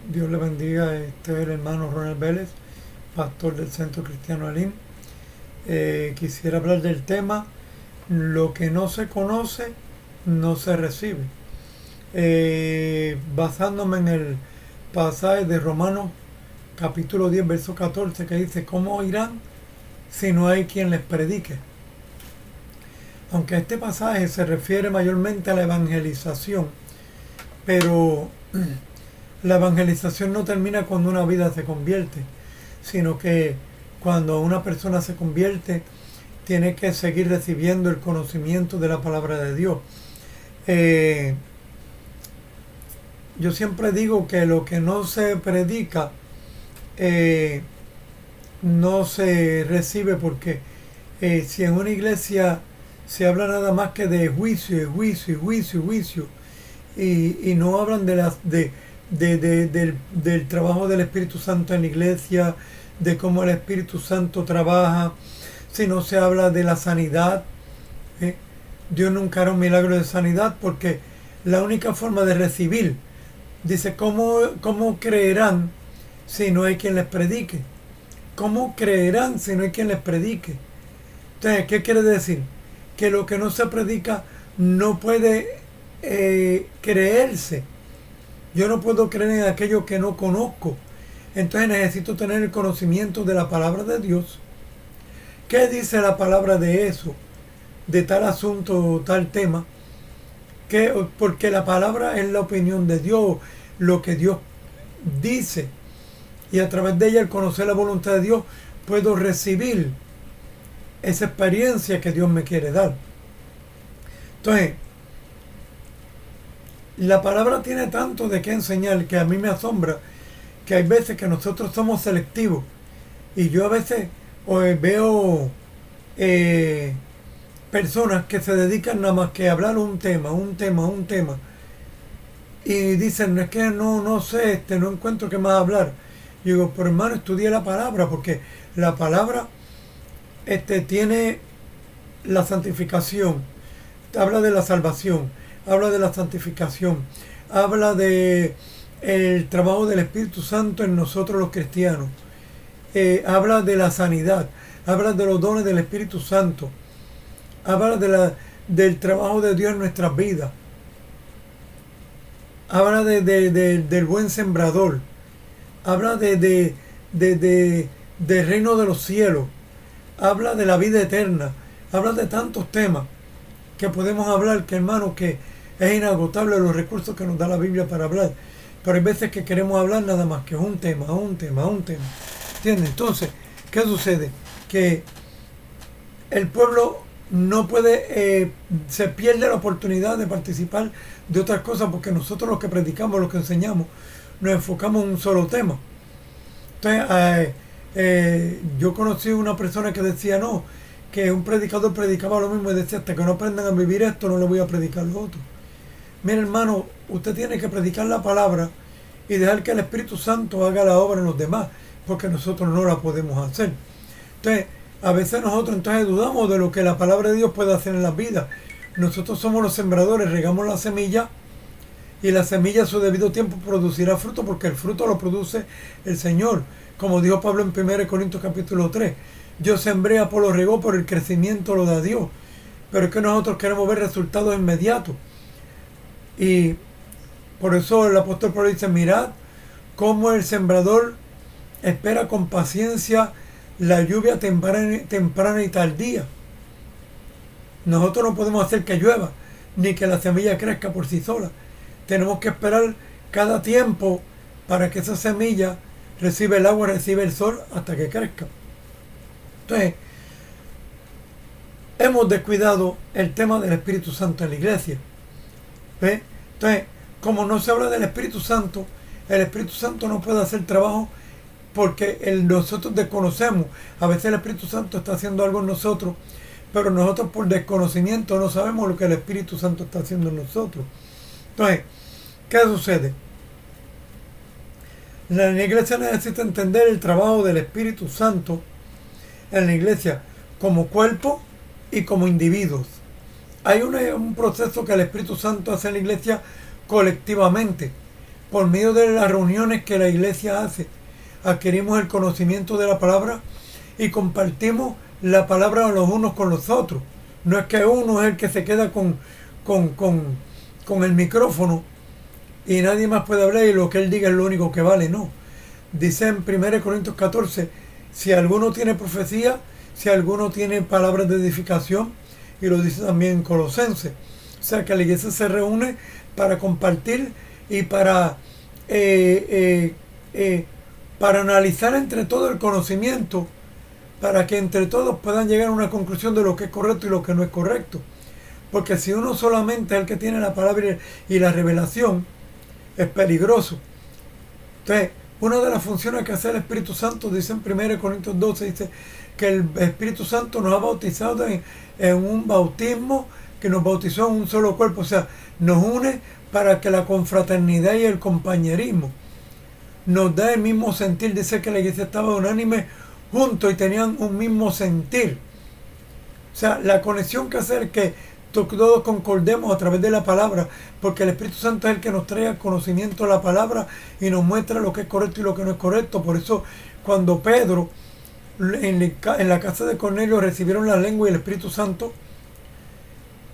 Dios le bendiga. Este es el hermano Ronald Vélez, pastor del Centro Cristiano Elim. Quisiera hablar del tema: lo que no se conoce no se recibe. Basándome en el pasaje de Romanos capítulo 10 verso 14, que dice: ¿cómo irán si no hay quien les predique? Aunque este pasaje se refiere mayormente a la evangelización, pero la evangelización no termina cuando una vida se convierte, sino que cuando una persona se convierte, tiene que seguir recibiendo el conocimiento de la palabra de Dios. Yo siempre digo que lo que no se predica no se recibe, porque si en una iglesia se habla nada más que de juicio, y no hablan del trabajo del Espíritu Santo en la iglesia, de cómo el Espíritu Santo trabaja, si no se habla de la sanidad. Dios nunca hará un milagro de sanidad, porque la única forma de recibir, dice, ¿cómo creerán si no hay quien les predique? ¿Cómo creerán si no hay quien les predique? Entonces, ¿qué quiere decir? Que lo que no se predica no puede creerse. Yo no puedo creer en aquello que no conozco. Entonces necesito tener el conocimiento de la palabra de Dios. ¿Qué dice la palabra de eso? De tal asunto, tal tema. Porque la palabra es la opinión de Dios, lo que Dios dice. Y a través de ella, al conocer la voluntad de Dios, puedo recibir esa experiencia que Dios me quiere dar. Entonces, la palabra tiene tanto de qué enseñar que a mí me asombra que hay veces que nosotros somos selectivos. Y yo a veces veo personas que se dedican nada más que a hablar un tema. Y dicen: no, es que no sé, no encuentro qué más hablar. Y digo: pero hermano, estudie la palabra, porque la palabra tiene la santificación, habla de la salvación, habla de la santificación, habla de el trabajo del Espíritu Santo en nosotros los cristianos, habla de la sanidad, habla de los dones del Espíritu Santo, habla del trabajo de Dios en nuestras vidas, habla del buen sembrador, habla del reino de los cielos, habla de la vida eterna, habla de tantos temas que podemos hablar, que hermano, que es inagotable los recursos que nos da la Biblia para hablar. Pero hay veces que queremos hablar nada más que un tema. ¿Entiendes? Entonces, ¿qué sucede? Que el pueblo no puede, se pierde la oportunidad de participar de otras cosas, porque nosotros los que predicamos, los que enseñamos, nos enfocamos en un solo tema. Entonces, yo conocí una persona que decía no, que un predicador predicaba lo mismo y decía: hasta que no aprendan a vivir esto, no le voy a predicar lo otro. Mira, hermano, usted tiene que predicar la palabra y dejar que el Espíritu Santo haga la obra en los demás, porque nosotros no la podemos hacer. Entonces, a veces nosotros dudamos de lo que la palabra de Dios puede hacer en las vidas. Nosotros somos los sembradores, regamos la semilla, y la semilla a su debido tiempo producirá fruto, porque el fruto lo produce el Señor. Como dijo Pablo en 1 Corintios capítulo 3, yo sembré, Apolo regó, por el crecimiento lo da Dios. Pero es que nosotros queremos ver resultados inmediatos. Y por eso el apóstol Pablo dice: mirad cómo el sembrador espera con paciencia la lluvia temprana y tardía. Nosotros no podemos hacer que llueva, ni que la semilla crezca por sí sola. Tenemos que esperar cada tiempo para que esa semilla reciba el agua, reciba el sol, hasta que crezca. Entonces, hemos descuidado el tema del Espíritu Santo en la iglesia. ¿Ve? Entonces, como no se habla del Espíritu Santo, el Espíritu Santo no puede hacer trabajo, porque nosotros desconocemos. A veces el Espíritu Santo está haciendo algo en nosotros, pero nosotros por desconocimiento no sabemos lo que el Espíritu Santo está haciendo en nosotros. Entonces, ¿qué sucede? La iglesia necesita entender el trabajo del Espíritu Santo en la iglesia como cuerpo y como individuos. Hay un proceso que el Espíritu Santo hace en la iglesia colectivamente, por medio de las reuniones que la iglesia hace, adquirimos el conocimiento de la palabra y compartimos la palabra los unos con los otros. No es que uno es el que se queda con el micrófono y nadie más puede hablar y lo que él diga es lo único que vale, no. Dice en 1 Corintios 14, si alguno tiene profecía, si alguno tiene palabras de edificación, y lo dice también en Colosenses. O sea que la iglesia se reúne para compartir y para analizar entre todos el conocimiento, para que entre todos puedan llegar a una conclusión de lo que es correcto y lo que no es correcto. Porque si uno solamente es el que tiene la palabra y la revelación, es peligroso. Entonces, una de las funciones que hace el Espíritu Santo, dice en 1 Corintios 12, dice que el Espíritu Santo nos ha bautizado en un bautismo que nos bautizó en un solo cuerpo. O sea, nos une para que la confraternidad y el compañerismo nos da el mismo sentir. Dice que la iglesia estaba unánime juntos y tenían un mismo sentir. O sea, la conexión que hace es que todos concordemos a través de la palabra, porque el Espíritu Santo es el que nos trae el conocimiento de la palabra y nos muestra lo que es correcto y lo que no es correcto. Por eso cuando Pedro en la casa de Cornelio recibieron la lengua y el Espíritu Santo,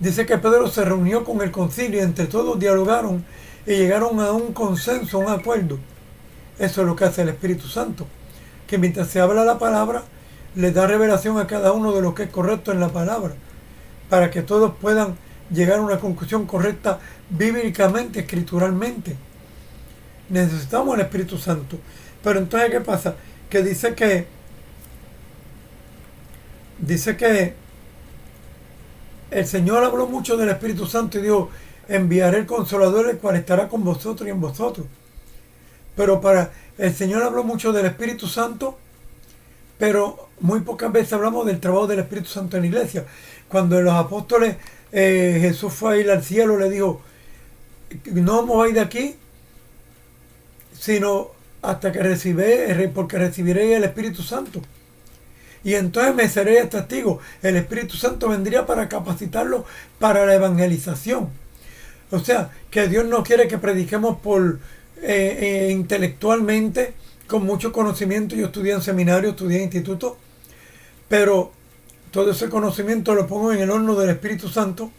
dice que Pedro se reunió con el concilio y entre todos dialogaron y llegaron a un consenso, a un acuerdo. Eso es lo que hace el Espíritu Santo, que mientras se habla la palabra, le da revelación a cada uno de lo que es correcto en la palabra, para que todos puedan llegar a una conclusión correcta bíblicamente, escrituralmente. Necesitamos el Espíritu Santo. Pero entonces, ¿qué pasa? Que dice que el Señor habló mucho del Espíritu Santo y dijo, enviaré el Consolador, el cual estará con vosotros y en vosotros. Pero el Señor habló mucho del Espíritu Santo, pero muy pocas veces hablamos del trabajo del Espíritu Santo en la iglesia. Cuando los apóstoles, Jesús fue a ir al cielo, le dijo, no mováis de aquí, sino hasta que porque recibiréis el Espíritu Santo. Y entonces me seréis testigos. El Espíritu Santo vendría para capacitarlo para la evangelización. O sea, que Dios no quiere que prediquemos intelectualmente, con mucho conocimiento. Yo estudié en seminario, estudié en instituto, pero todo ese conocimiento lo pongo en el horno del Espíritu Santo,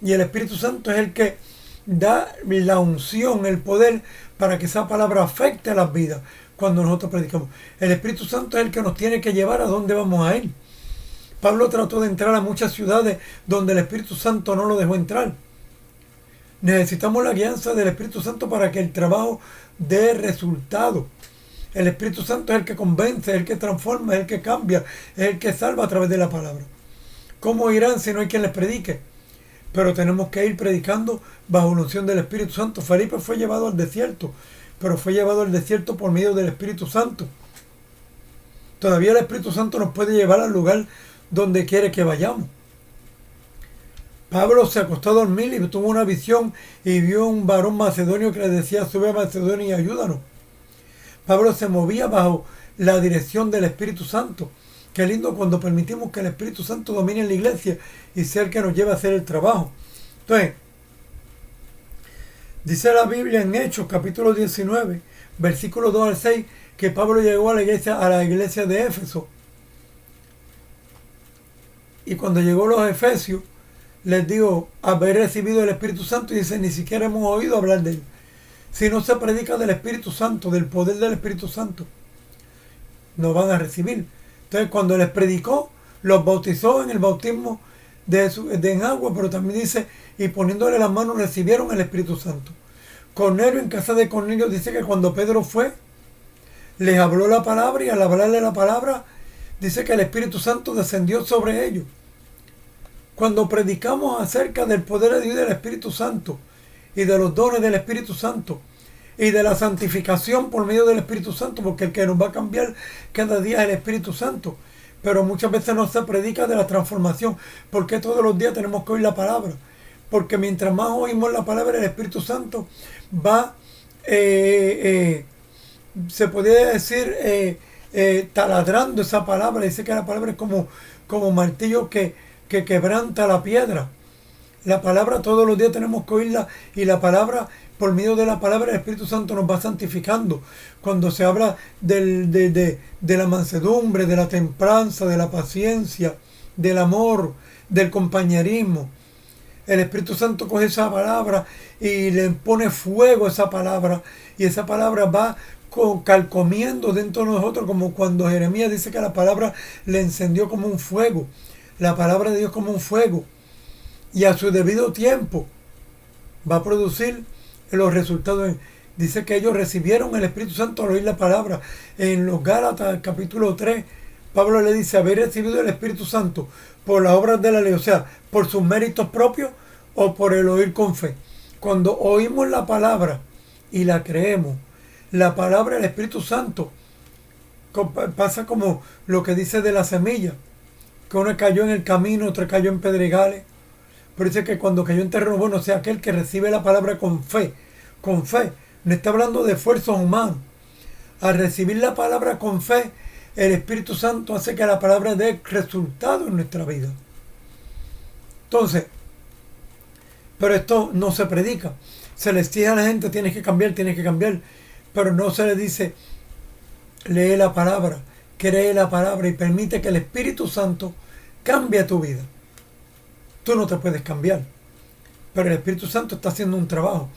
y el Espíritu Santo es el que da la unción, el poder para que esa palabra afecte a las vidas cuando nosotros predicamos. El Espíritu Santo es el que nos tiene que llevar a donde vamos a ir. Pablo trató de entrar a muchas ciudades donde el Espíritu Santo no lo dejó entrar. Necesitamos la guianza del Espíritu Santo para que el trabajo dé resultado. El Espíritu Santo es el que convence, es el que transforma, es el que cambia, es el que salva a través de la palabra. ¿Cómo irán si no hay quien les predique? Pero tenemos que ir predicando bajo la unción del Espíritu Santo. Felipe fue llevado al desierto, pero fue llevado al desierto por medio del Espíritu Santo. Todavía el Espíritu Santo nos puede llevar al lugar donde quiere que vayamos. Pablo se acostó a dormir y tuvo una visión y vio un varón macedonio que le decía, sube a Macedonia y ayúdanos. Pablo se movía bajo la dirección del Espíritu Santo. Qué lindo cuando permitimos que el Espíritu Santo domine en la iglesia y sea el que nos lleve a hacer el trabajo. Entonces, dice la Biblia en Hechos capítulo 19, versículos 2 al 6, que Pablo llegó a la iglesia de Éfeso. Y cuando llegó a los Efesios, les digo, haber recibido el Espíritu Santo, y dice, ni siquiera hemos oído hablar de él. Si no se predica del Espíritu Santo, del poder del Espíritu Santo, no van a recibir. Entonces, cuando les predicó, los bautizó en el bautismo en agua, pero también dice, y poniéndole las manos recibieron el Espíritu Santo. Cornelio, en casa de Cornelio, dice que cuando Pedro fue, les habló la palabra, y al hablarle la palabra, dice que el Espíritu Santo descendió sobre ellos. Cuando predicamos acerca del poder de Dios y del Espíritu Santo, y de los dones del Espíritu Santo, y de la santificación por medio del Espíritu Santo, porque el que nos va a cambiar cada día es el Espíritu Santo, pero muchas veces no se predica de la transformación. ¿Por qué todos los días tenemos que oír la palabra? Porque mientras más oímos la palabra, el Espíritu Santo va, se podría decir, taladrando esa palabra. Dice que la palabra es como martillo que quebranta la piedra. La palabra todos los días tenemos que oírla, y la palabra por medio de la palabra el Espíritu Santo nos va santificando. Cuando se habla de la mansedumbre, de la templanza, de la paciencia, del amor, del compañerismo, el Espíritu Santo coge esa palabra y le pone fuego a esa palabra, y esa palabra va calcomiendo dentro de nosotros, como cuando Jeremías dice que la palabra le encendió como un fuego, la palabra de Dios como un fuego, y a su debido tiempo va a producir los resultados. Dice que ellos recibieron el Espíritu Santo al oír la palabra. En los Gálatas capítulo 3, Pablo le dice: ¿habéis recibido el Espíritu Santo por las obras de la ley? O sea, por sus méritos propios o por el oír con fe. Cuando oímos la palabra y la creemos, la palabra del Espíritu Santo pasa como lo que dice de la semilla, que una cayó en el camino, otra cayó en pedregales. Pero dice que cuando cayó en terreno bueno, o sea, aquel que recibe la palabra con fe, no está hablando de esfuerzos humanos. Al recibir la palabra con fe, el Espíritu Santo hace que la palabra dé resultado en nuestra vida. Entonces, pero esto no se predica. Se le exige a la gente: tienes que cambiar, pero no se le dice: lee la palabra, cree la palabra y permite que el Espíritu Santo cambie tu vida. Tú no te puedes cambiar, pero el Espíritu Santo está haciendo un trabajo.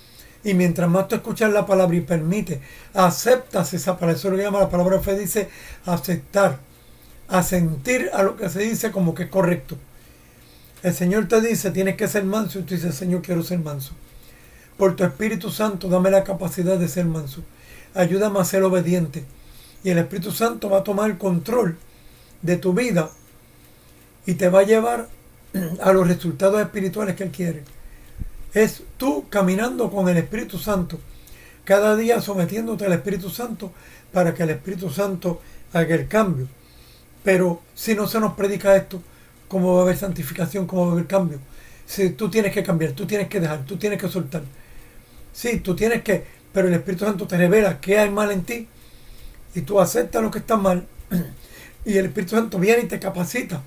Y mientras más tú escuchas la palabra y permite, aceptas esa palabra, eso lo llama la palabra fe, dice aceptar, asentir a lo que se dice como que es correcto. El Señor te dice: tienes que ser manso, y tú dices: Señor, quiero ser manso. Por tu Espíritu Santo, dame la capacidad de ser manso. Ayúdame a ser obediente. Y el Espíritu Santo va a tomar el control de tu vida y te va a llevar a los resultados espirituales que Él quiere. Es tú caminando con el Espíritu Santo, cada día sometiéndote al Espíritu Santo para que el Espíritu Santo haga el cambio. Pero si no se nos predica esto, ¿cómo va a haber santificación? ¿Cómo va a haber cambio? Si tú tienes que cambiar, tú tienes que dejar, tú tienes que soltar. Sí, tú tienes que, pero el Espíritu Santo te revela qué hay mal en ti y tú aceptas lo que está mal y el Espíritu Santo viene y te capacita.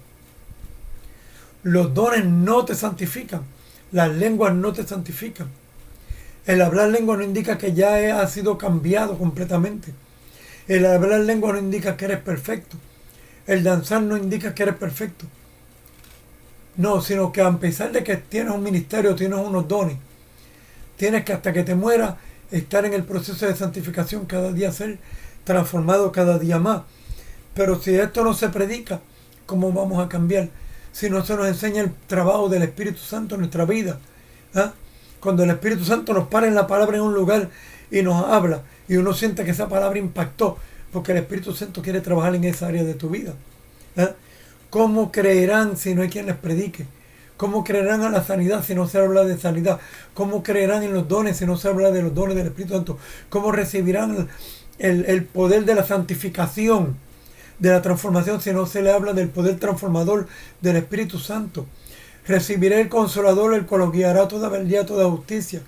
Los dones no te santifican, las lenguas no te santifican. El hablar lengua no indica que ya has sido cambiado completamente. El hablar lengua no indica que eres perfecto. El danzar no indica que eres perfecto. No, sino que a pesar de que tienes un ministerio, tienes unos dones, tienes que hasta que te mueras estar en el proceso de santificación, cada día ser transformado cada día más. Pero si esto no se predica, ¿cómo vamos a cambiar? Si no se nos enseña el trabajo del Espíritu Santo en nuestra vida. Cuando el Espíritu Santo nos para en la palabra en un lugar y nos habla, y uno siente que esa palabra impactó, porque el Espíritu Santo quiere trabajar en esa área de tu vida. ¿Cómo creerán si no hay quien les predique? ¿Cómo creerán a la sanidad si no se habla de sanidad? ¿Cómo creerán en los dones si no se habla de los dones del Espíritu Santo? ¿Cómo recibirán el poder de la santificación, de la transformación, si no se le habla del poder transformador del Espíritu Santo? Recibiré el Consolador, el cual os guiará toda verdad, toda justicia,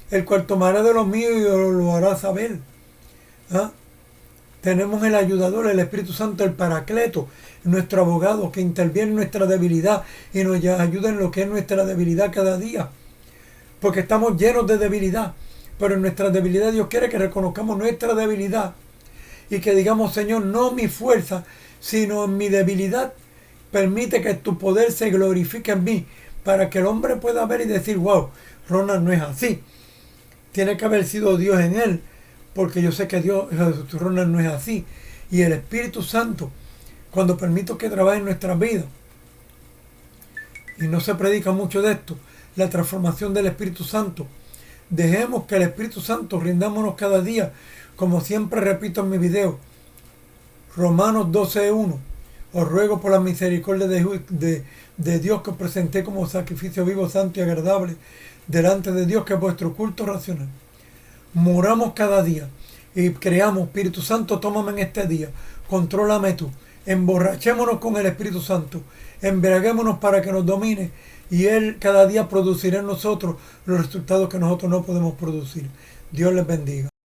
el cual tomará de lo mío y lo hará saber. Tenemos el ayudador, el Espíritu Santo, el Paracleto, nuestro abogado, que interviene en nuestra debilidad y nos ayuda en lo que es nuestra debilidad cada día, porque estamos llenos de debilidad, pero en nuestra debilidad Dios quiere que reconozcamos nuestra debilidad y que digamos: Señor, no mi fuerza, sino en mi debilidad, permite que tu poder se glorifique en mí, para que el hombre pueda ver y decir: wow, Ronald no es así, tiene que haber sido Dios en él, porque yo sé que Ronald no es así. Y el Espíritu Santo, cuando permito que trabaje en nuestras vidas, y no se predica mucho de esto, la transformación del Espíritu Santo, dejemos que el Espíritu Santo, rindámonos cada día, como siempre repito en mi video, Romanos 12:1, os ruego por la misericordia de Dios que os presenté como sacrificio vivo, santo y agradable delante de Dios, que es vuestro culto racional. Muramos cada día y creamos: Espíritu Santo, tómame en este día, contrólame tú, emborrachémonos con el Espíritu Santo, embriaguémonos para que nos domine, y Él cada día producirá en nosotros los resultados que nosotros no podemos producir. Dios les bendiga.